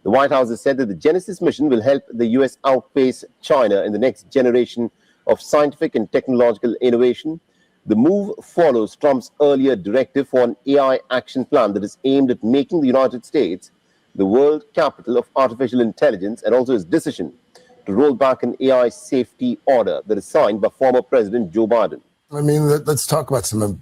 The White House has said that the Genesis mission will help the U.S. outpace China in the next generation of scientific and technological innovation. The move follows Trump's earlier directive for an AI action plan that is aimed at making the United States the world capital of artificial intelligence, and also his decision to roll back an AI safety order that is signed by former President Joe Biden. I mean, let's talk about some of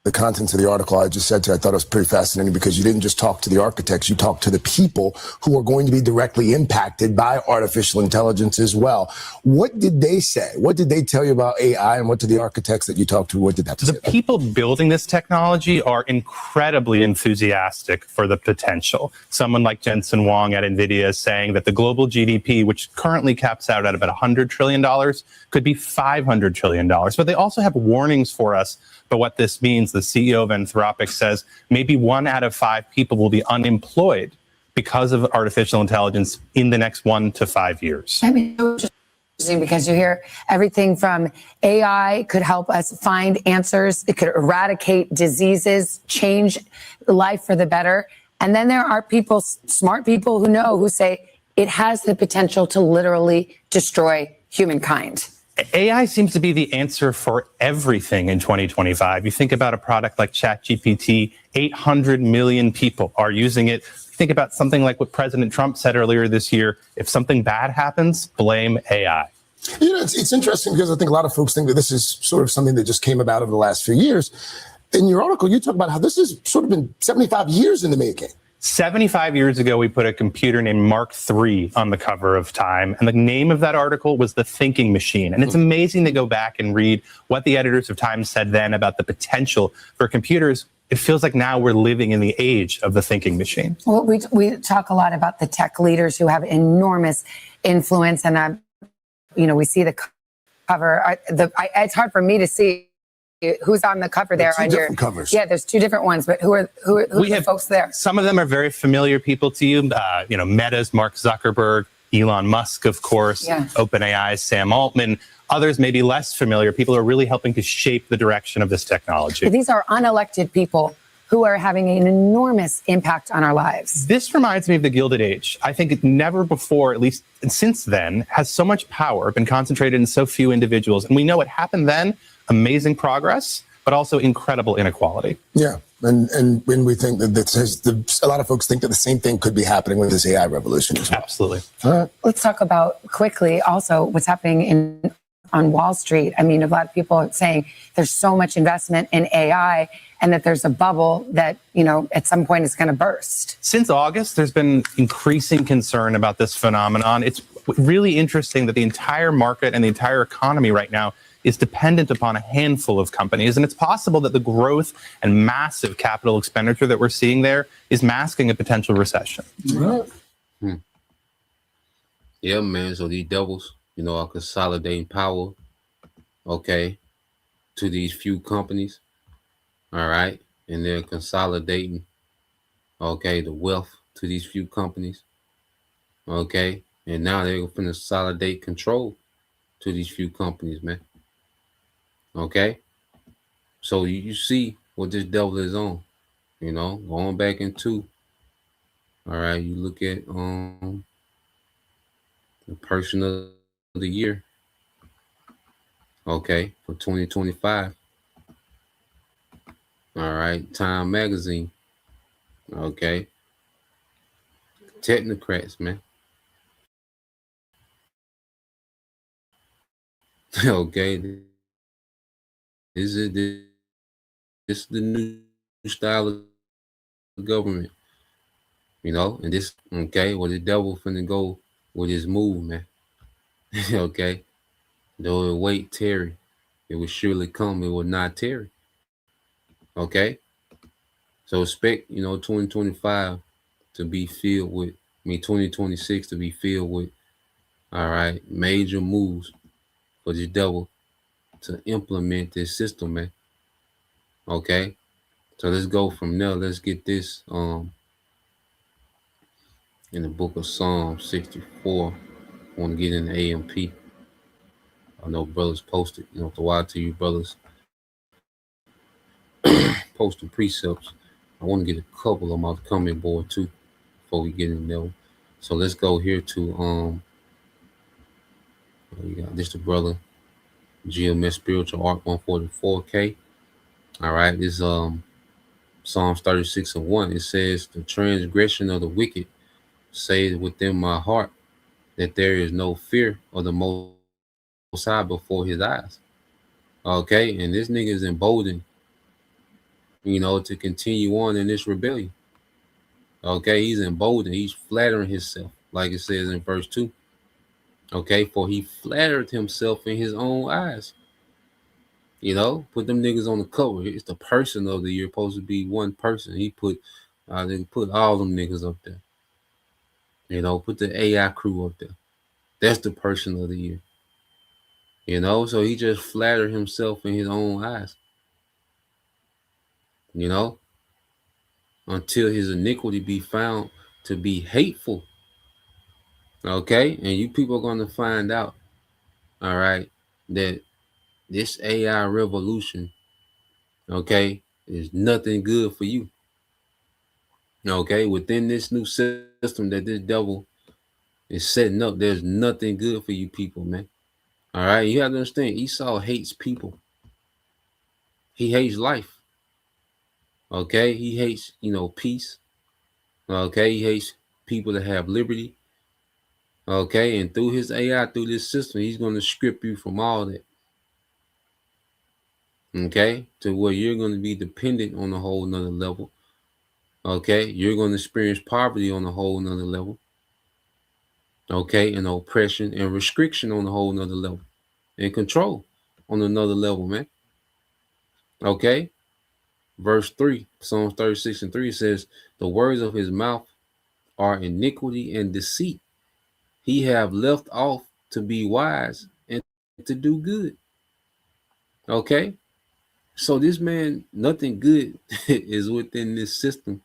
the contents of the article I just said to you. I thought it was pretty fascinating because you didn't just talk to the architects, you talked to the people who are going to be directly impacted by artificial intelligence as well. What did they say? What did they tell you about AI, and what did the architects that you talked to, what did that say? The people building this technology are incredibly enthusiastic for the potential. Someone like Jensen Huang at NVIDIA is saying that the global GDP, which currently caps out at about $100 trillion, could be $500 trillion. But they also have warnings for us. But what this means, the CEO of Anthropic says maybe 1 out of 5 people will be unemployed because of artificial intelligence in the next 1 to 5 years. I mean, interesting because you hear everything from AI could help us find answers. It could eradicate diseases, change life for the better. And then there are people, smart people who say it has the potential to literally destroy humankind. AI seems to be the answer for everything in 2025. You think about a product like ChatGPT, 800 million people are using it. Think about something like what President Trump said earlier this year. If something bad happens, blame AI. You know, it's interesting because I think a lot of folks think that this is sort of something that just came about over the last few years. In your article, you talk about how this has sort of been 75 years in the making. 75 years ago, we put a computer named Mark III on the cover of Time, and the name of that article was The Thinking Machine. And it's amazing to go back and read what the editors of Time said then about the potential for computers. It feels like now we're living in the age of the thinking machine. Well, we talk a lot about the tech leaders who have enormous influence, and we see the cover. It's hard for me to see who's on the cover there. Two different covers. Yeah, there's two different ones, but who are the folks there? Some of them are very familiar people to you. Meta's Mark Zuckerberg, Elon Musk, of course, OpenAI's Sam Altman. Others may be less familiar. People are really helping to shape the direction of this technology. But these are unelected people who are having an enormous impact on our lives. This reminds me of the Gilded Age. I think never before, at least since then, has so much power been concentrated in so few individuals. And we know what happened then. Amazing progress, but also incredible inequality. Yeah, and when we think that a lot of folks think that the same thing could be happening with this AI revolution as well. Absolutely. Let's talk about quickly also what's happening on Wall Street. I mean, a lot of people are saying there's so much investment in AI and that there's a bubble that, at some point is going to burst. Since August, there's been increasing concern about this phenomenon. It's really interesting that the entire market and the entire economy right now is dependent upon a handful of companies. And it's possible that the growth and massive capital expenditure that we're seeing there is masking a potential recession. Yeah, man. So these devils, are consolidating power, to these few companies. All right. And they're consolidating, the wealth to these few companies. And now they're going to consolidate control to these few companies, man. So you see what this devil is on, going back into, all right, you look at the person of the year, for 2025. All right, Time Magazine, technocrats, man. This is the new style of government, and this, well, the devil finna go with his move, man. Though it wait, tarry, it will surely come, it will not tarry. So expect, 2025 to be filled with, 2026 to be filled with, all right, major moves for the devil to implement this system, man. So let's go from there. Let's get this in the book of Psalm 64. I want to get in the AMP. I know brothers posted, the why to you brothers posting precepts. I want to get a couple of them out the comment board too before we get in there. So let's go here to we got this the brother GMS Spiritual Art 144K. All right, this Psalms 36:1. It says, "The transgression of the wicked say within my heart that there is no fear of the Most High before his eyes." And this nigga is emboldened, to continue on in this rebellion. He's emboldened. He's flattering himself, like it says in verse 2. For he flattered himself in his own eyes. Put them niggas on the cover. It's the person of the year, supposed to be one person. He put all them niggas up there. Put the AI crew up there. That's the person of the year. So he just flattered himself in his own eyes. Until his iniquity be found to be hateful. And you people are going to find out, all right, that this AI revolution, is nothing good for you. Within this new system that this devil is setting up, there's nothing good for you people, man. All right, you have to understand, Esau hates people. He hates life. Okay, he hates, peace. Okay, he hates people that have liberty. Okay, and through his AI, through this system, he's going to strip you from all that. Okay, to where you're going to be dependent on a whole nother level. Okay, you're going to experience poverty on a whole nother level. Okay, and oppression and restriction on a whole nother level, and control on another level, man. Okay, verse 3, Psalms 36:3 says, the words of his mouth are iniquity and deceit. He have left off to be wise and to do good. Okay, so this man, nothing good is within this system.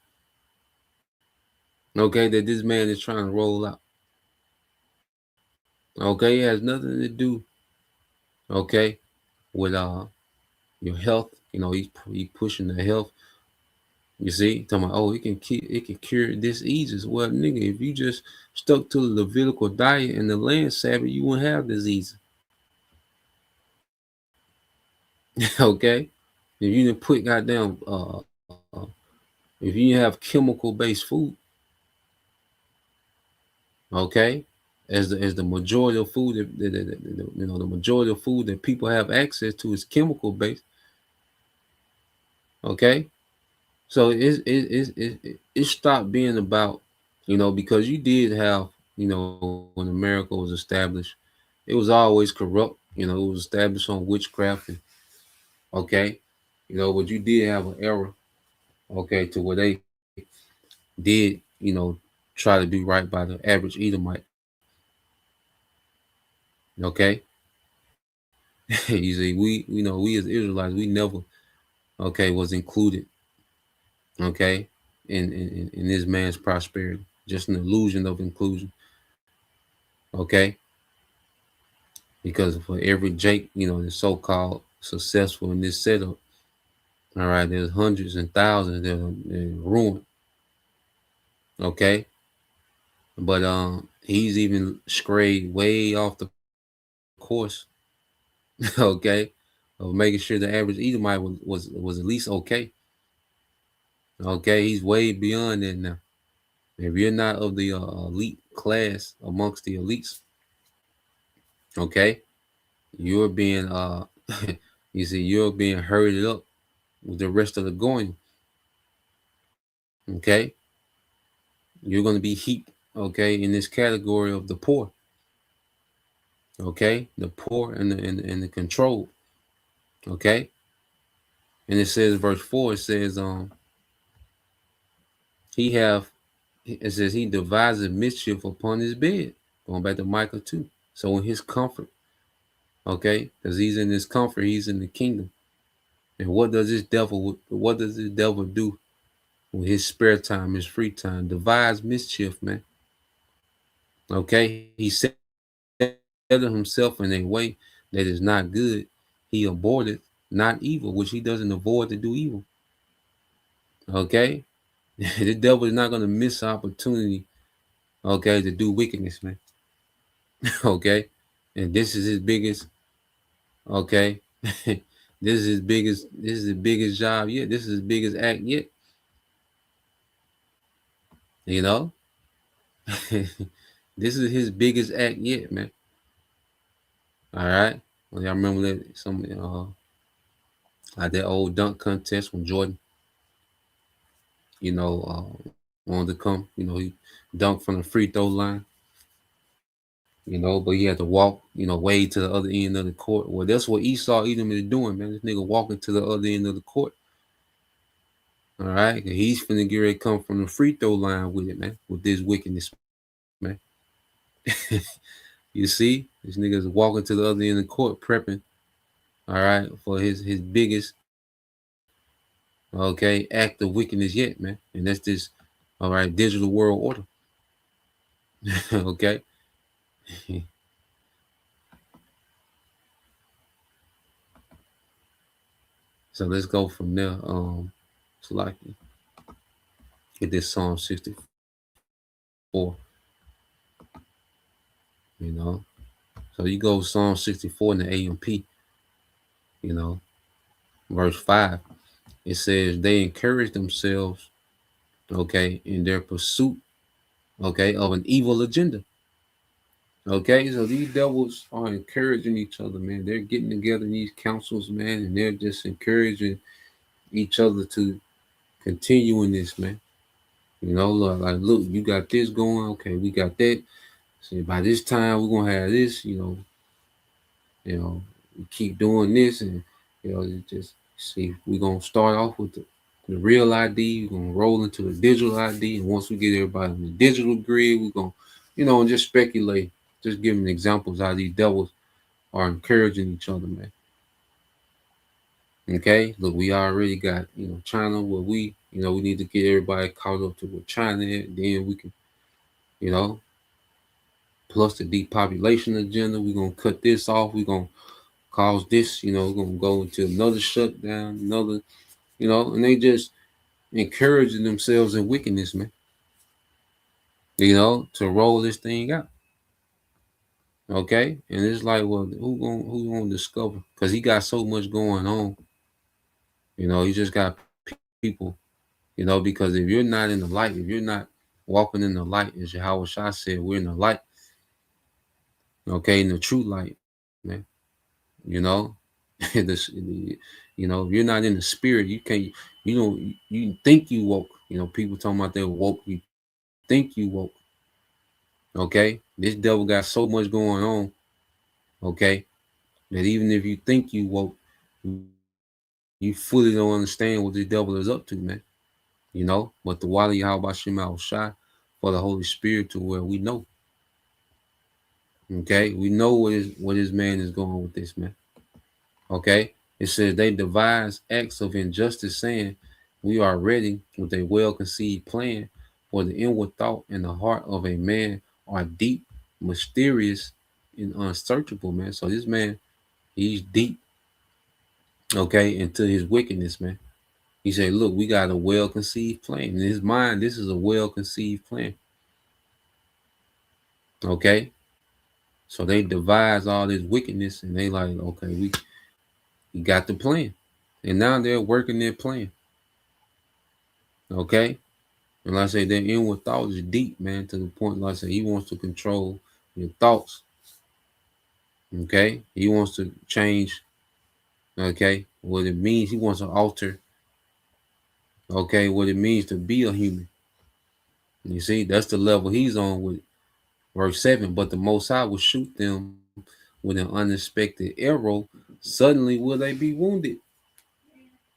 Okay, that this man is trying to roll out. Okay, it has nothing to do, okay, with your health. He's pushing the health. You see, talking about, it can cure diseases. Well, nigga, if you just stuck to the Levitical diet and the land Sabbath, you wouldn't have diseases. Okay, if you didn't put goddamn, if you have chemical based food, okay, as the majority of food, the majority of food that people have access to is chemical based. Okay, so it stopped being about, because you did have, when America was established, it was always corrupt. It was established on witchcraft. And, okay, but you did have an era, okay, to where they did, try to do right by the average Edomite. Okay, you see, we as Israelites, we never, was included, okay, in this man's prosperity, just an illusion of inclusion. Okay, because for every Jake, that's so-called successful in this setup, all right, there's hundreds and thousands that are ruined. Okay, but he's even strayed way off the course. Okay, of making sure the average Edomite was at least okay. Okay, he's way beyond that now. If you're not of the elite class amongst the elites, okay, you're being you see, you're being herded up with the rest of the going. Okay, you're going to be heaped, okay, in this category of the poor. Okay, the poor and the controlled. Okay, and it says, verse 4, it says, it says he devises mischief upon his bed. Going back to Micah 2. So in his comfort, okay, because he's in his comfort, he's in the kingdom. And what does this devil do with his spare time, his free time? Devise mischief, man. Okay, he set himself in a way that is not good. He avoided not evil, which he doesn't avoid to do evil. Okay, the devil is not going to miss opportunity, okay, to do wickedness, man. Okay, and this is his biggest, okay, this is his biggest job yet. This is his biggest act yet. This is his biggest act yet, man. All right. Well, y'all remember that like that old dunk contest when Jordan, wanted to come, he dunked from the free throw line, but he had to walk, way to the other end of the court. Well, that's what Esau Edom is doing, man. This nigga walking to the other end of the court. All right. He's finna get ready to come from the free throw line with it, man, with this wickedness, man. You see, this nigga is walking to the other end of the court, prepping, all right, for his biggest, okay, act of wickedness yet, man. And that's this, all right, digital world order. Okay. So let's go from there. So like, get this Psalm 64. So you go Psalm 64 in the AMP, you know, verse 5. It says they encourage themselves, okay, in their pursuit, okay, of an evil agenda. Okay, so these devils are encouraging each other, man. They're getting together in these councils, man, and they're just encouraging each other to continue in this, man. You know, look, you got this going, okay, we got that. So by this time we're gonna have this, you know, we keep doing this, and it just see we're gonna start off with the real ID, we're gonna roll into the digital ID, and once we get everybody on the digital grid, we're gonna, and just speculate, just giving examples how these devils are encouraging each other, man. Okay, look, we already got China where we need to get everybody caught up to what China is, then we can, plus the depopulation agenda, we're gonna cut this off, we're gonna cause this, we're gonna go into another shutdown, and they just encouraging themselves in wickedness, man. To roll this thing out. Okay, and it's like, well, who gonna discover? Because he got so much going on. He just got people. Because if you're not in the light, if you're not walking in the light, as Yahweh Shah said, we're in the light. Okay, in the true light, man. If you're not in the spirit, you can't. You think you woke. People talking about they woke. You think you woke. Okay, this devil got so much going on. Okay, that even if you think you woke, you fully don't understand what the devil is up to, man. But the Wali Yahweh Shema Shai for the Holy Spirit to where we know. Okay, we know what his man is going with this, man. Okay, it says they devise acts of injustice, saying we are ready with a well-conceived plan, for the inward thought and the heart of a man are deep, mysterious, and unsearchable, man. So this man, he's deep, okay, into his wickedness, man. He said, look, we got a well-conceived plan. In his mind, this is a well-conceived plan. Okay, so they devise all this wickedness, and they like, okay, we got the plan, and now they're working their plan. Okay, and like I say, their inward thought is deep, man, to the point, like I say, he wants to control your thoughts. Okay, he wants to change. Okay, what it means, he wants to alter. Okay, what it means to be a human. You see, that's the level he's on with verse 7. But the Most High will shoot them with an unexpected arrow. Suddenly will they be wounded.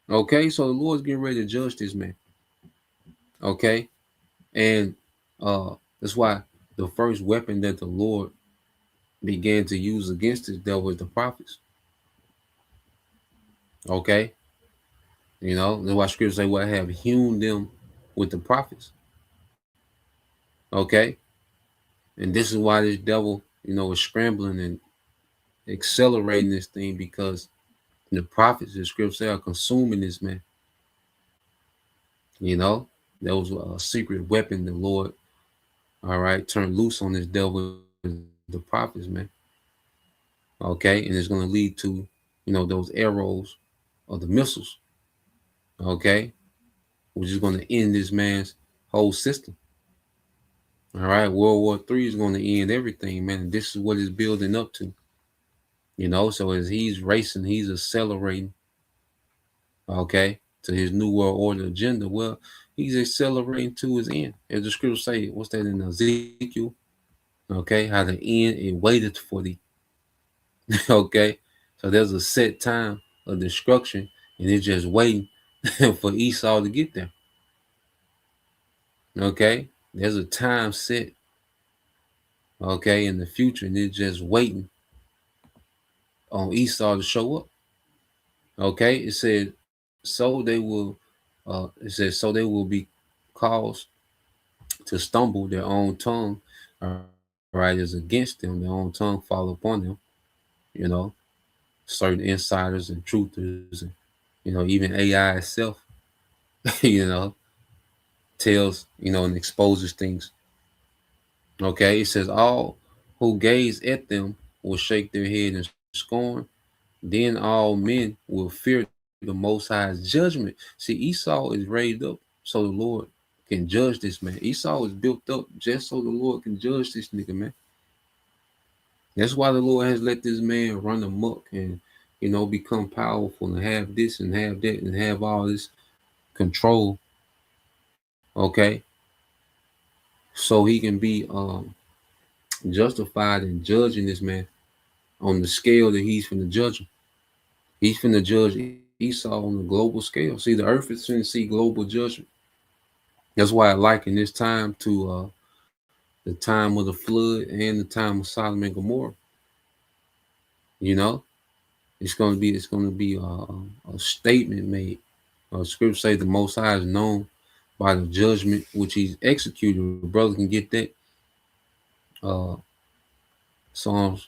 Okay, so the Lord's getting ready to judge this man. Okay, and that's why the first weapon that the Lord began to use against this devil is the prophets. Okay, that's why scripture say, well, I have hewn them with the prophets. Okay, and this is why this devil, is scrambling and accelerating this thing, because the prophets, the scripture say, are consuming this man. That was a secret weapon the Lord, all right, turned loose on this devil, the prophets, man. Okay, and it's going to lead to, those arrows or the missiles. Okay, which is going to end this man's whole system. All right, World War III is going to end everything, man. And this is what it's building up to. So as he's racing, he's accelerating, okay, to his new world order agenda. Well, he's accelerating to his end. As the scripture say, what's that in Ezekiel? Okay, how the end, it waited for thee. Okay, so there's a set time of destruction, and it's just waiting for Esau to get there. Okay, there's a time set, okay, in the future, and it's just waiting on Esau to show up. Okay, it said, so they will be caused to stumble, their own tongue, right, is against them, their own tongue fall upon them. Certain insiders and truthers, and even AI itself, tells, and exposes things. Okay, it says all who gaze at them will shake their head in scorn. Then all men will fear the Most High's judgment. See, Esau is raised up so the Lord can judge this man. Esau is built up just so the Lord can judge this nigga, man. That's why the Lord has let this man run amok and, you know, become powerful and have this and have that and have all this control. Okay. So he can be justified in judging this man on the scale that he's finna judge him. He's finna judge Esau on the global scale. See, the earth is finna see global judgment. That's why I liken this time to the time of the flood and the time of Sodom and Gomorrah. You know, it's gonna be a statement made. Scripture say the Most High is known by the judgment which he's executed. The brother can get that. Psalms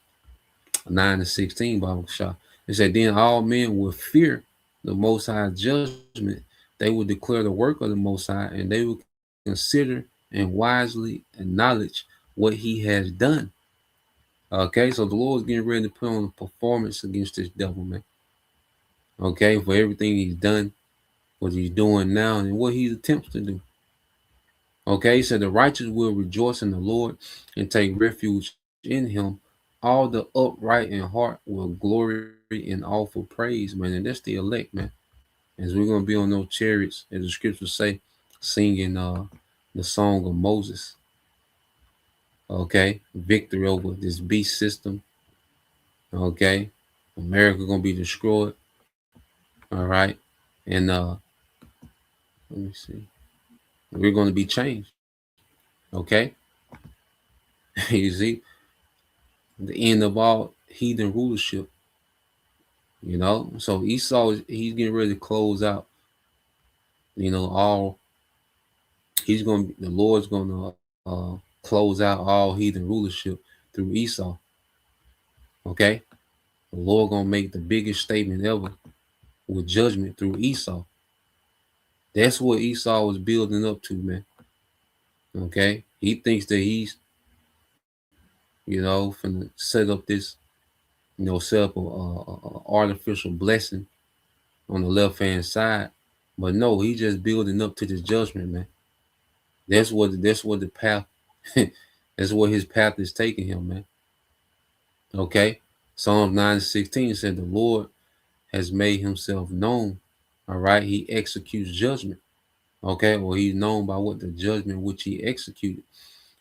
9:16 Bible Shah. It said, then all men will fear the Most High judgment. They will declare the work of the Most High, and they will consider and wisely acknowledge what he has done. Okay, so the Lord's getting ready to put on a performance against this devil, man. Okay, for everything he's done, what he's doing now, and what he attempts to do. Okay, so the righteous will rejoice in the Lord and take refuge in him. All the upright in heart will glory in awful praise, man. And that's the elect, man. As we're going to be on those chariots, as the scriptures say, singing the song of Moses. Okay, victory over this beast system. Okay, America going to be destroyed. All right, and let me see. We're going to be changed. Okay, you see, the end of all heathen rulership. You know, so Esau, he's getting ready to close out. You know, the Lord's going to close out all heathen rulership through Esau. Okay, the Lord going to make the biggest statement ever with judgment through Esau. That's what Esau was building up to, man. Okay, he thinks that he's, you know, finna set up this, you know, set up a artificial blessing on the left hand side, but no, he's just building up to this judgment, man. That's what the path. That's where his path is taking him, man. Okay, Psalms 9:16 said the Lord has made himself known. All right, he executes judgment. Okay, or he's known by what the judgment which he executed.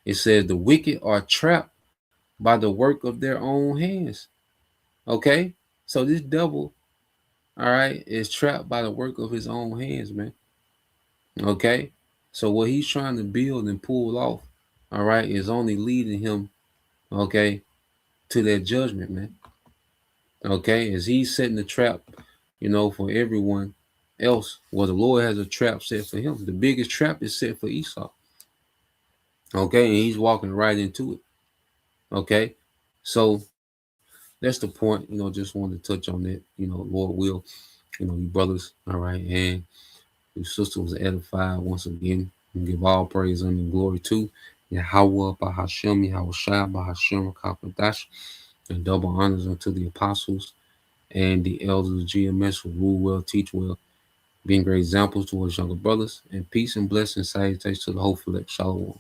It says the wicked are trapped by the work of their own hands. Okay, so this devil, all right, is trapped by the work of his own hands, man. Okay, so what he's trying to build and pull off, all right, is only leading him, okay, to that judgment, man. Okay, as he's setting the trap, you know, for everyone else. Well, the Lord has a trap set for him. The biggest trap is set for Esau. Okay, and he's walking right into it. Okay, so that's the point. You know, just wanted to touch on that. You know, Lord will, you know, you brothers, all right, and your sister was edified once again. And give all praise and glory to Yahweh, Bahashem, Yahweh Shai, Bahashem, Kapadash, and double honors unto the apostles and the elders of GMS who rule well, teach well, being great examples towards younger brothers, and peace and blessings, salutations to the whole elect. Shalom.